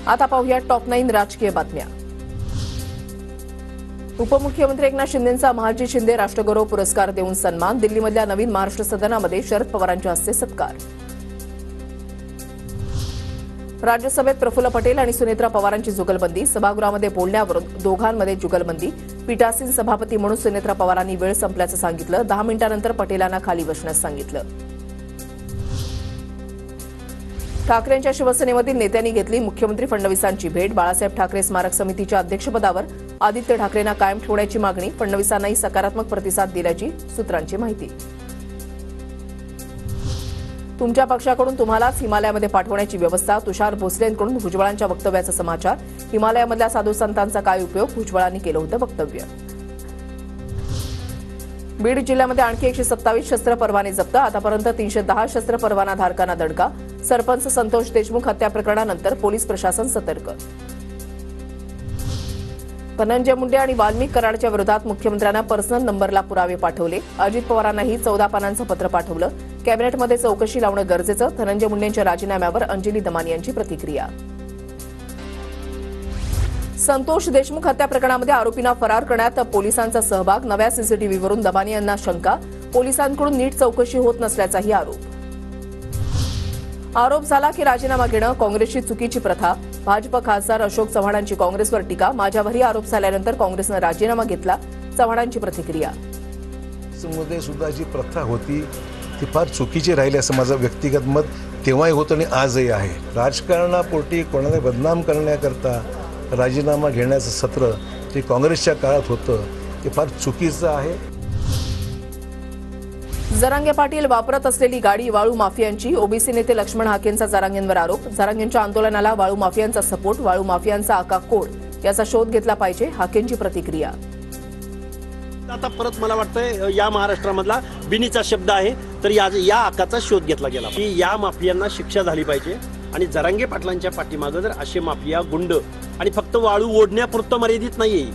आता पाहूया टॉप 9 राजकीय बातम्या। उपमुख्यमंत्री एकनाथ शिंदेंचा महाजी शिंदे राष्ट्रगौरव पुरस्कार देऊन सन्मान। दिल्लीमधल्या नवीन महाराष्ट्र सदनामध्ये शरद पवारांच्या हस्ते सत्कार। राज्यसभेत प्रफुल्ल पटेल आणि सुनेत्रा पवारांची जुगलबंदी। सभागृहामध्ये बोलण्यावरून दोघांमध्ये जुगलबंदी। पीठासीन सभापती म्हणून सुनेत्रा पवारांनी वेळ संपल्याचं सांगितलं। 10 मिनिटांनंतर पटेलांना खाली बसण्यास सांगितलं। ठाकरेंच्या शिवसेनेमधील नेत्यांनी घेतली मुख्यमंत्री फडणवीसांची भेट। बाळासाहेब ठाकरे स्मारक समितीच्या अध्यक्षपदावर आदित्य ठाकरेंना कायम ठेवण्याची मागणी। फडणवीसांनाही सकारात्मक प्रतिसाद दिल्याची सूत्रांची माहिती। तुमच्या पक्षाकडून तुम्हालाच हिमालयामध्ये पाठवण्याची व्यवस्था। तुषार भोसलेंकडून भुजबळांच्या वक्तव्याचा समाचार। हिमालयामधल्या साधू संतांचा काय उपयोग, भुजबळांनी केलं होतं वक्तव्य। बीड जिल्ह्यामध्ये आणखी 127 शस्त्र परवाने जप्त। आतापर्यंत 310 शस्त्र परवाना धारकांना दणका। सरपंच संतोष देशमुख हत्या प्रकरणानंतर पोलीस प्रशासन सतर्क। धनंजय मुंडे आणि वाल्मिक कराडच्या विरोधात मुख्यमंत्र्यांना पर्सनल नंबरला पुरावे पाठवले। अजित पवारांनाही 14 पानांचं पत्र पाठवलं। कॅबिनेटमध्ये चौकशी लावणं गरजेचं। धनंजय मुंडेंच्या राजीनाम्यावर अंजली दमानी यांची प्रतिक्रिया। संतोष देशमुख हत्या प्रकरणामध्ये आरोपींना फरार करण्यात पोलिसांचा सहभाग। नव्या सीसीटीव्हीवरून दमानी यांना शंका। पोलिसांकडून नीट चौकशी होत नसल्याचाही आरोप झाला की राजीनामा घेणं काँग्रेसची चुकीची प्रथा। भाजप खासदार अशोक चव्हाणांची काँग्रेसवर टीका। माझ्यावरही आरोप झाल्यानंतर काँग्रेसनं राजीनामा घेतला। चव्हाणांची प्रतिक्रिया। मध्ये सुद्धा जी प्रथा होती ती फार चुकीची राहिली असं माझं व्यक्तिगत मत तेव्हाही होतं आणि आजही आहे। राजकारणापोटी कोणाला बदनाम करण्याकरता राजीनामा घेण्याचं सत्र जे काँग्रेसच्या काळात होतं ते फार चुकीचं आहे। जरांगे पाटील वापरत असलेली गाडी वाळू माफियांची। ओबीसी नेते लक्ष्मण हाकेंचा जरांगेंवर आरोप। जरांगेंच्या आंदोलनाला वाळू माफियांचा सपोर्ट। वाळू माफियांचा आका कोड याचा शोध घेतला पाहिजे, हाकेंची प्रतिक्रिया। आता परत मला वाटतं या महाराष्ट्रामधला बिनीचा शब्द आहे तर या आकाचा शोध घेतला गेला की या माफियांना शिक्षा झाली पाहिजे। आणि जरांगे पाटलांच्या पाठीमागं जर असे माफिया गुंड आणि फक्त वाळू ओढण्यापुरतं मर्यादित नाहीये,